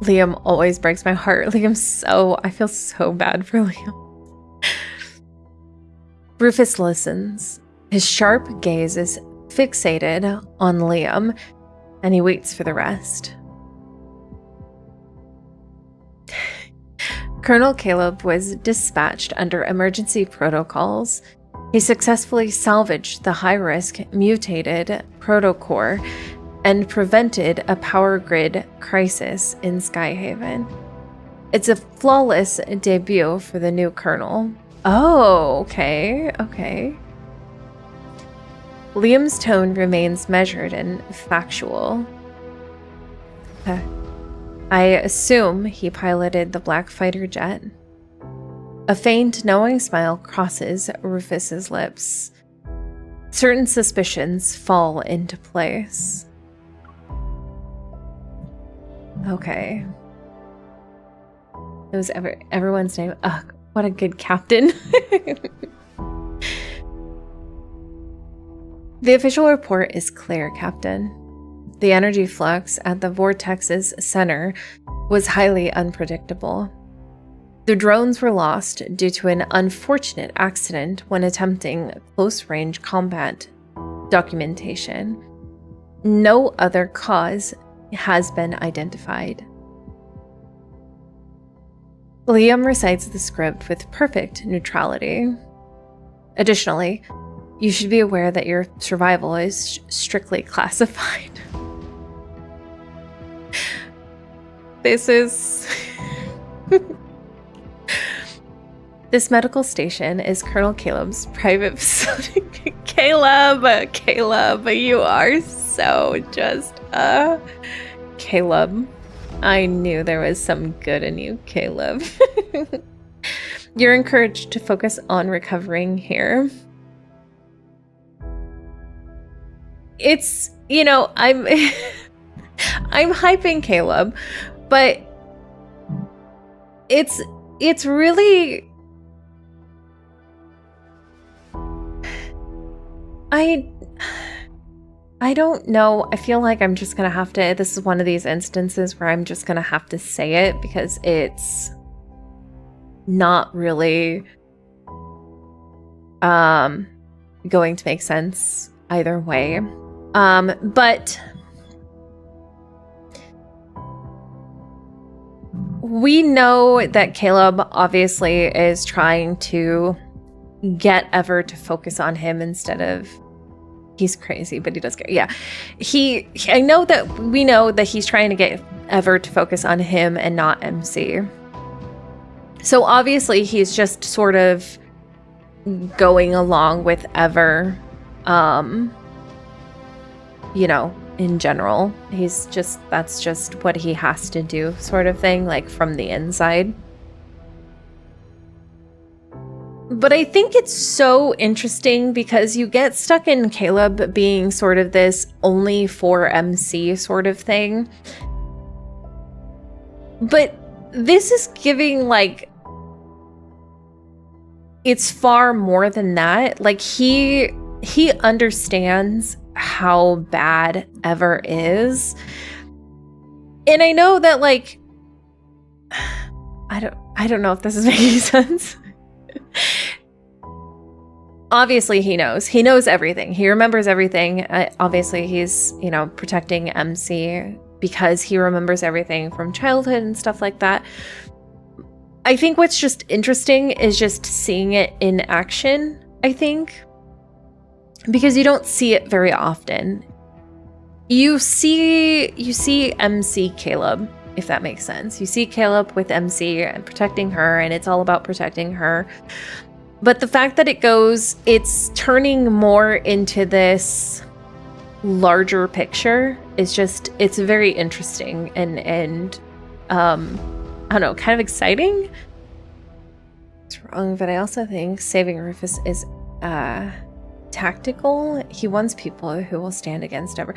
S1: Liam always breaks my heart. I feel so bad for Liam. Rufus listens. His sharp gaze is fixated on Liam, and he waits for the rest. Colonel Caleb was dispatched under emergency protocols. He successfully salvaged the high-risk mutated protocore and prevented a power grid crisis in Skyhaven. It's a flawless debut for the new colonel. Oh, okay. Liam's tone remains measured and factual. I assume he piloted the black fighter jet. A faint, knowing smile crosses Rufus's lips. Certain suspicions fall into place. Okay. It was everyone's name. Ugh, what a good captain. The official report is clear, Captain. The energy flux at the vortex's center was highly unpredictable. The drones were lost due to an unfortunate accident when attempting close-range combat documentation. No other cause has been identified. Liam recites the script with perfect neutrality. Additionally, you should be aware that your survival is strictly classified. This is... This medical station is Colonel Caleb's private facility. Caleb, you are so just, Caleb. I knew there was some good in you, Caleb. You're encouraged to focus on recovering here. It's, you know, I'm hyping Caleb, but it's really, I don't know. I feel like I'm just gonna have to, this is one of these instances where I'm just gonna have to say it because it's not really going to make sense either way. But we know that Caleb obviously is trying to get Ever to focus on him instead of, he's crazy, but he does care. Yeah. We know that he's trying to get Ever to focus on him and not MC. So obviously he's just sort of going along with Ever, you know, in general. That's just what he has to do, sort of thing, like from the inside. But I think it's so interesting because you get stuck in Caleb being sort of this only for MC sort of thing. But this is giving, like, it's far more than that. Like, he understands how bad Ever is. And I know that, like, I don't know if this is making sense. Obviously he knows everything. He remembers everything. Obviously he's, you know, protecting MC because he remembers everything from childhood and stuff like that. I think what's just interesting is just seeing it in action, I think, because you don't see it very often. You see MC Caleb, if that makes sense. You see Caleb with MC and protecting her, and it's all about protecting her. But the fact that it's turning more into this larger picture is just, it's very interesting and I don't know, kind of exciting. It's wrong, but I also think saving Rufus is tactical. He wants people who will stand against Ever.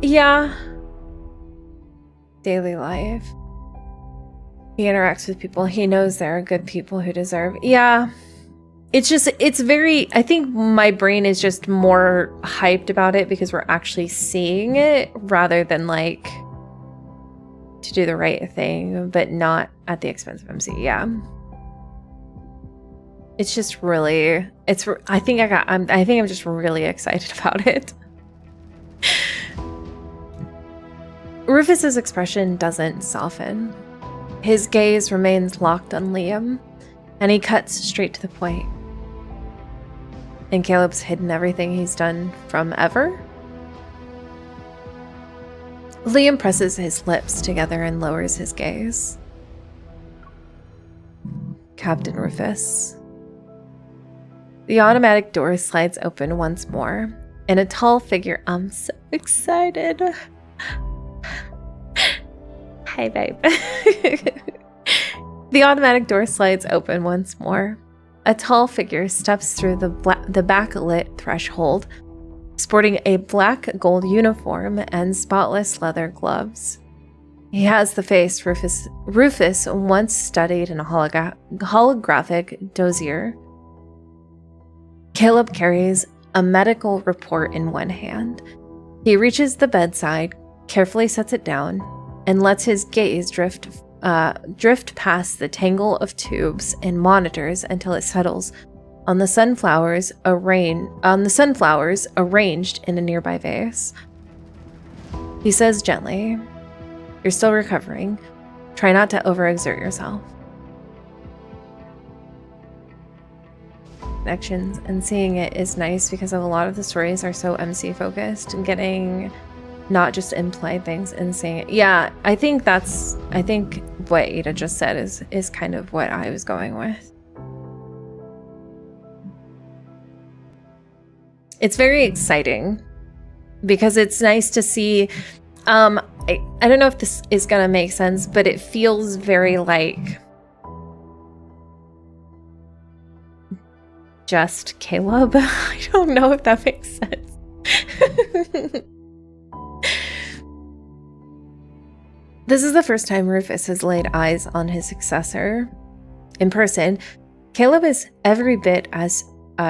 S1: Yeah. Daily life. He interacts with people. He knows there are good people who deserve. Yeah. It's very, I think my brain is just more hyped about it because we're actually seeing it rather than like to do the right thing, but not at the expense of MC. Yeah. It's just really, I think I'm just really excited about it. Rufus's expression doesn't soften. His gaze remains locked on Liam, and he cuts straight to the point. And Caleb's hidden everything he's done from Ever? Liam presses his lips together and lowers his gaze. Captain Rufus. The automatic door slides open once more, and a tall figure. I'm so excited. Hey, babe. The automatic door slides open once more. A tall figure steps through the backlit threshold, sporting a black gold uniform and spotless leather gloves. He has the face Rufus once studied in a holographic dossier. Caleb carries a medical report in one hand. He reaches the bedside, carefully sets it down, and lets his gaze drift past the tangle of tubes and monitors until it settles on the sunflowers arranged in a nearby vase. He says gently, "You're still recovering. Try not to overexert yourself." Connections, and seeing it is nice because of a lot of the stories are so MC focused, and getting not just implied things and saying it. Yeah, I think what Ada just said is kind of what I was going with. It's very exciting because it's nice to see. I don't know if this is gonna make sense, but it feels very like just Caleb. I don't know if that makes sense. This is the first time Rufus has laid eyes on his successor in person. Caleb is every bit as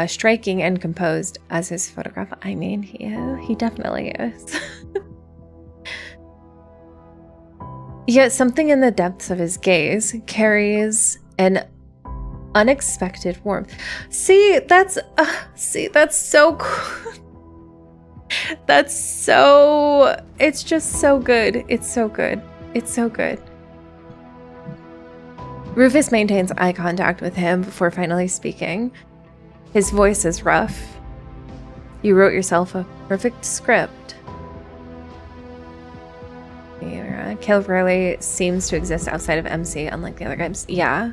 S1: striking and composed as his photograph. I mean, he definitely is. Yet something in the depths of his gaze carries an unexpected warmth. See, that's so cool. It's just so good. It's so good. It's so good. Rufus maintains eye contact with him before finally speaking. His voice is rough. "You wrote yourself a perfect script." Caleb rarely seems to exist outside of MC, unlike the other guys. Yeah.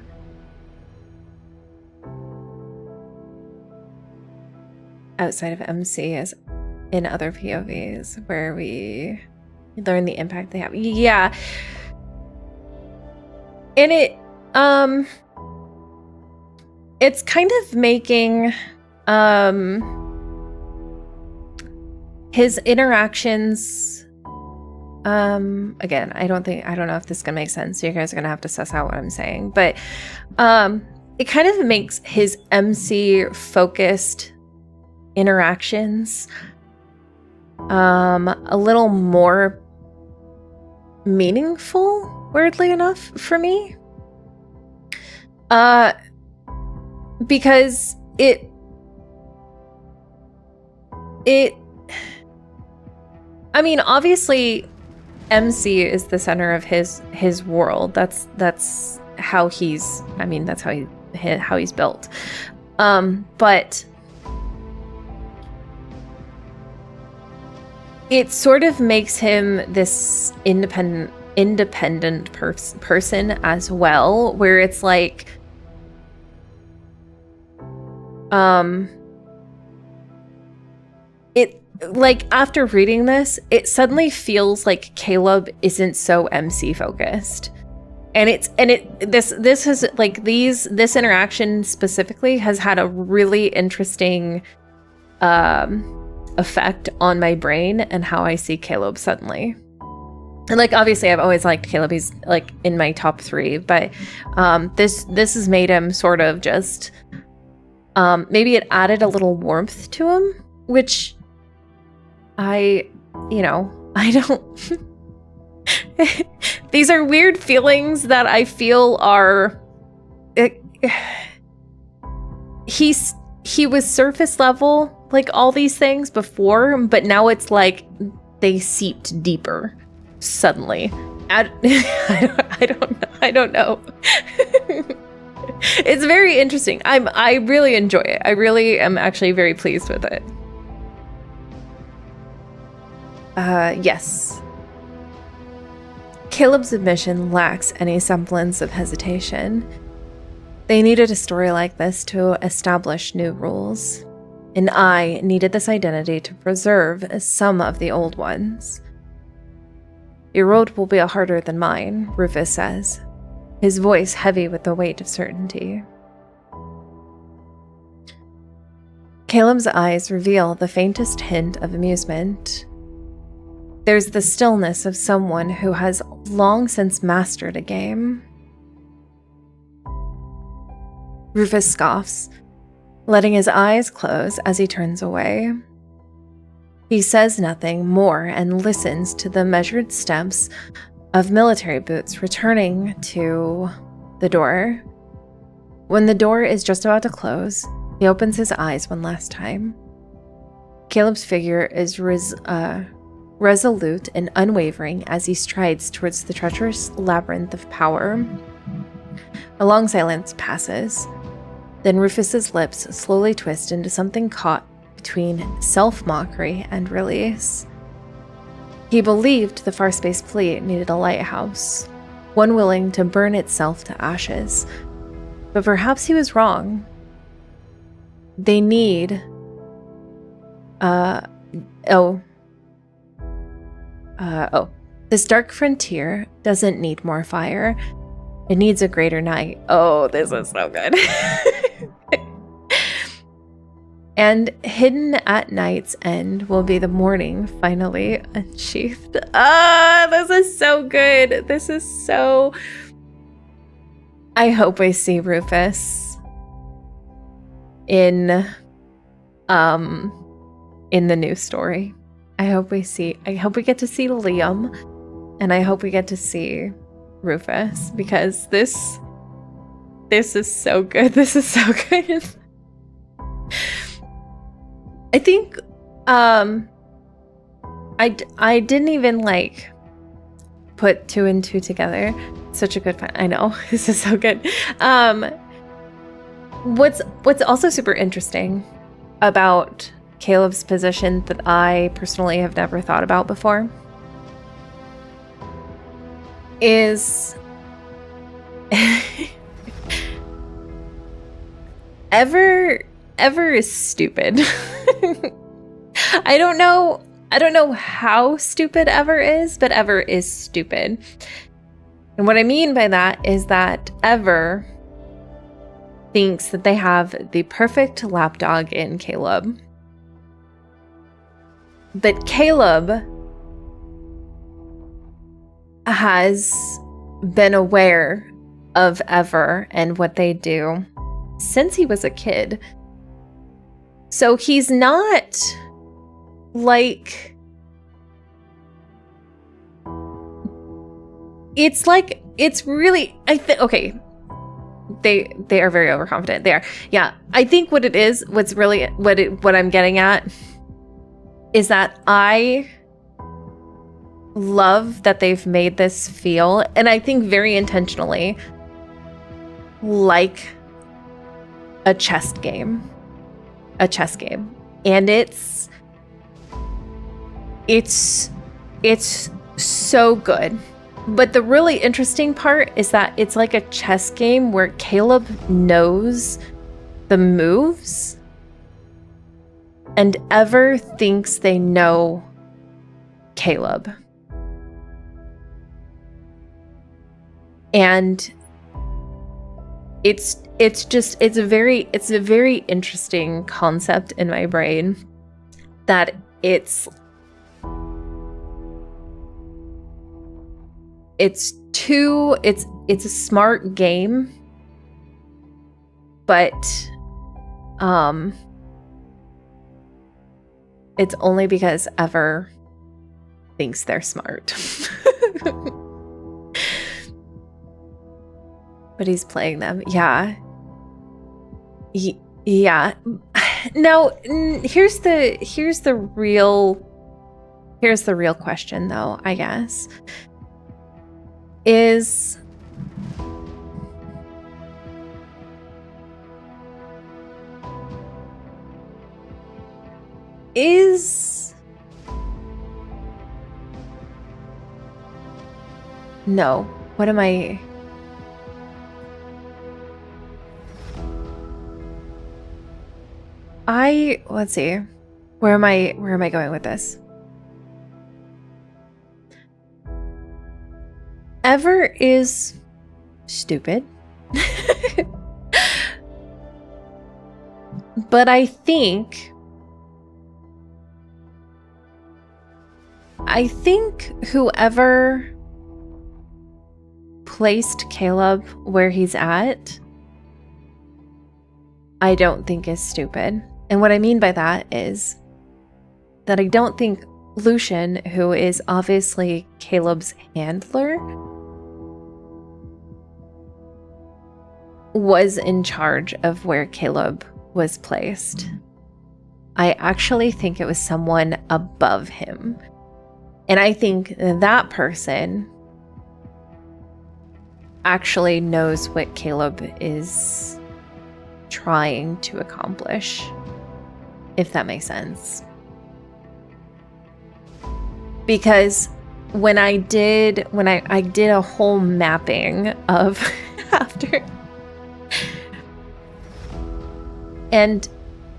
S1: Outside of MC is in other POVs where we learn the impact they have. Yeah. And it's kind of making his interactions again, I don't know if this is gonna make sense, so you guys are gonna have to suss out what I'm saying, but it kind of makes his MC focused interactions a little more meaningful, weirdly enough, for me. Because it I mean, obviously MC is the center of his world. That's how he's how he's built. But it sort of makes him this independent person as well, where it's like it, like, after reading this, it suddenly feels like Caleb isn't so MC focused. And this has, like, this interaction specifically has had a really interesting effect on my brain and how I see Caleb suddenly. And, like, obviously I've always liked Caleb. He's, like, in my top 3, but this has made him sort of just maybe it added a little warmth to him, which I don't these are weird feelings that I feel are he was surface level, like all these things before, but now it's like they seeped deeper suddenly. I don't know. It's very interesting. I really enjoy it. I really am actually very pleased with it. Yes. Caleb's admission lacks any semblance of hesitation. They needed a story like this to establish new rules. and I needed this identity to preserve some of the old ones. Your road will be harder than mine, Rufus says, his voice heavy with the weight of certainty. Caleb's eyes reveal the faintest hint of amusement. There's the stillness of someone who has long since mastered a game. Rufus scoffs, letting his eyes close as he turns away. He says nothing more and listens to the measured steps of military boots returning to the door. When the door is just about to close, he opens his eyes one last time. Caleb's figure is resolute and unwavering as he strides towards the treacherous labyrinth of power. A long silence passes. Then Rufus's lips slowly twist into something caught between self-mockery and release. He believed the Farspace fleet needed a lighthouse, one willing to burn itself to ashes. But perhaps he was wrong. They need... This dark frontier doesn't need more fire. It needs a greater night. Oh, this is so good. And hidden at night's end will be the morning finally unsheathed. Ah, this is so good. This is so... I hope I see Rufus in the new story. I hope we get to see Liam, and I hope we get to see Rufus, because this is so good. This is so good. I think I didn't even like put 2 and 2 together. Such a good fun. I know. This is so good. What's also super interesting about Caleb's position that I personally have never thought about before is Ever is stupid. I don't know how stupid Ever is, but Ever is stupid. And what I mean by that is that Ever thinks that they have the perfect lapdog in Caleb. But Caleb has been aware of Ever and what they do since he was a kid. So he's not like... It's really... Okay. They are very overconfident. They are. Yeah. I think what it is, what I'm getting at is that I love that they've made this feel, and I think very intentionally, like a chess game. And it's so good. But the really interesting part is that it's like a chess game where Caleb knows the moves and Ever thinks they know Caleb. And it's a very interesting concept in my brain that it's a smart game, but it's only because Ever thinks they're smart. But he's playing them. Yeah. Yeah. Now, here's the real question though, I guess. Is no, what am I... let's see. Where am I going with this? Ever is stupid. But I think whoever placed Caleb where he's at, I don't think is stupid. And what I mean by that is that I don't think Lucian, who is obviously Caleb's handler, was in charge of where Caleb was placed. I actually think it was someone above him. And I think that person actually knows what Caleb is trying to accomplish, if that makes sense. Because when I did a whole mapping of after, and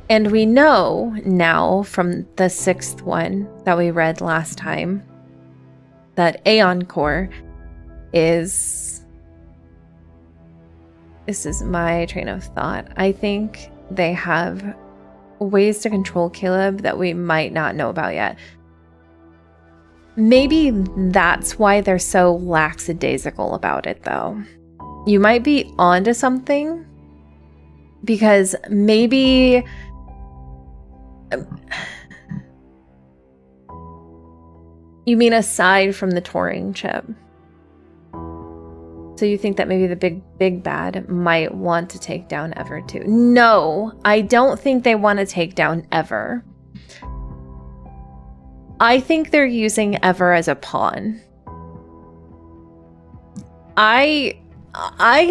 S1: we know now from the 6th one that we read last time that Aeon Core is, this is my train of thought, I think they have ways to control Caleb that we might not know about yet. Maybe that's why they're so lackadaisical about it, though. You might be onto something, because maybe you mean aside from the Turing chip. So you think that maybe the big bad might want to take down Ever too? No, I don't think they want to take down Ever. I think they're using Ever as a pawn. I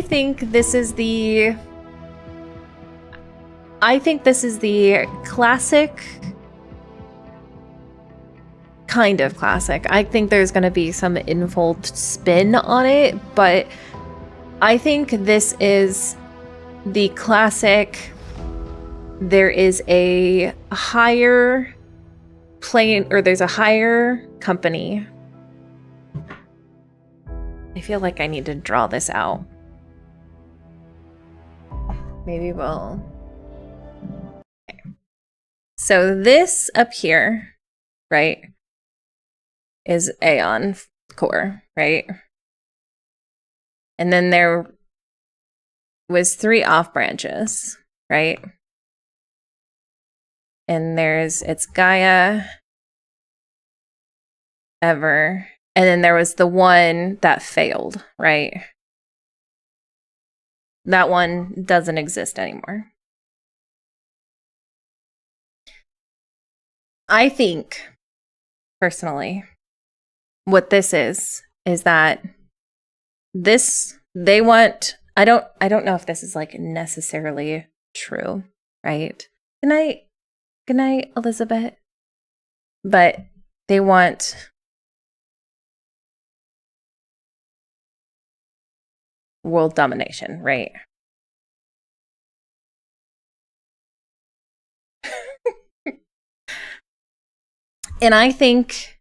S1: think this is the classic, kind of classic. I think there's going to be some involved spin on it, but I think this is the classic. There is a higher plane, or there's a higher company. I feel like I need to draw this out. Maybe we'll... Okay. So this up here, right, is Aeon Core, right? And then there was 3 off branches, right? And it's Gaia, Ever, and then there was the one that failed, right? That one doesn't exist anymore. I think, personally, what this is that this, they want, I don't know if this is like necessarily true, right? Good night, Elizabeth. But they want world domination, right? And I think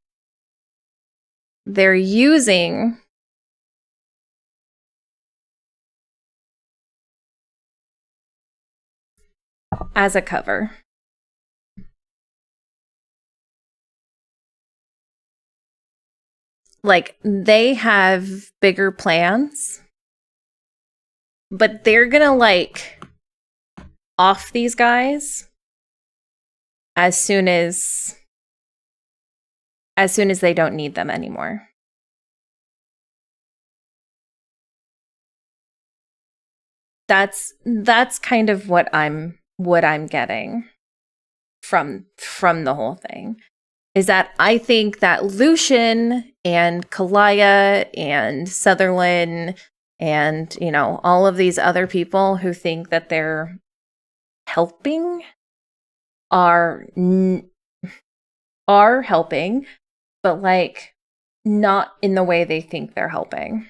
S1: they're using as a cover. Like, they have bigger plans, but they're gonna like off these guys as soon as they don't need them anymore. That's kind of what I'm getting from the whole thing, is that I think that Lucian and Kalaya and Sutherland and, you know, all of these other people who think that they're helping are helping, but like not in the way they think they're helping.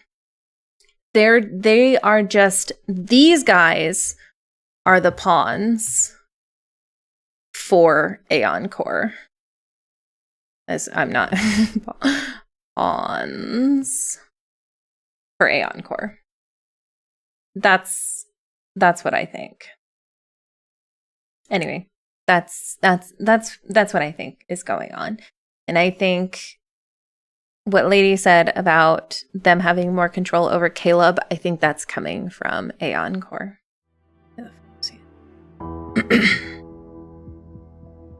S1: They are just, these guys are the pawns for Aeon Core. As I'm not pawns for Aeon Core. That's what I think. Anyway, that's what I think is going on. And I think what Lady said about them having more control over Caleb, I think that's coming from Aeon Core.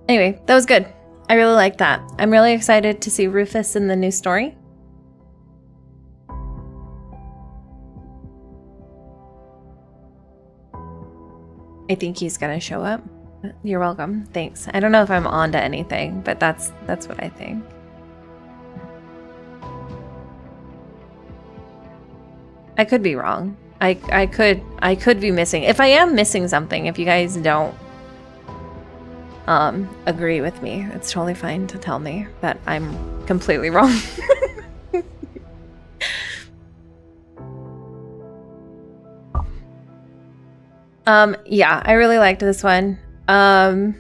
S1: Anyway, that was good. I really like that. I'm really excited to see Rufus in the new story. I think he's gonna show up. You're welcome. Thanks. I don't know if I'm on to anything, but that's what I think. I could be wrong. I could be missing. If I am missing something, if you guys don't agree with me, it's totally fine to tell me that I'm completely wrong. Yeah, I really liked this one. I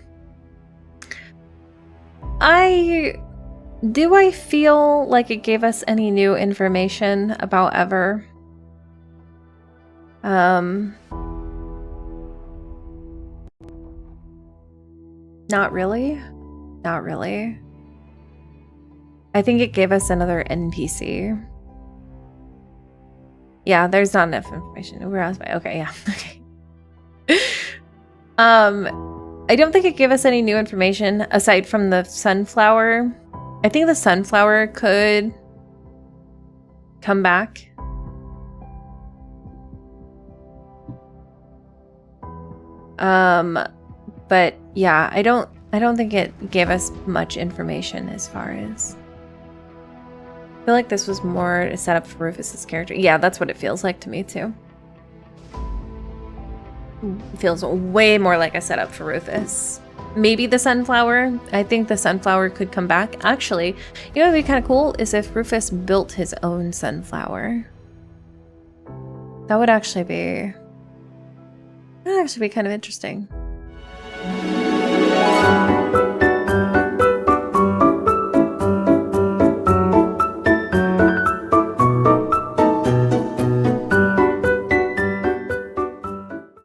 S1: feel like it gave us any new information about Ever? Not really. Not really. I think it gave us another NPC. Yeah, there's not enough information. Where else? Okay, yeah. Okay. I don't think it gave us any new information aside from the sunflower. I think the sunflower could come back. But yeah, I don't think it gave us much information as far as. I feel like this was more a setup for Rufus's character. Yeah, that's what it feels like to me too. It feels way more like a setup for Rufus. Maybe the sunflower. I think the sunflower could come back. Actually, you know what would be kind of cool is if Rufus built his own sunflower. That would actually be kind of interesting.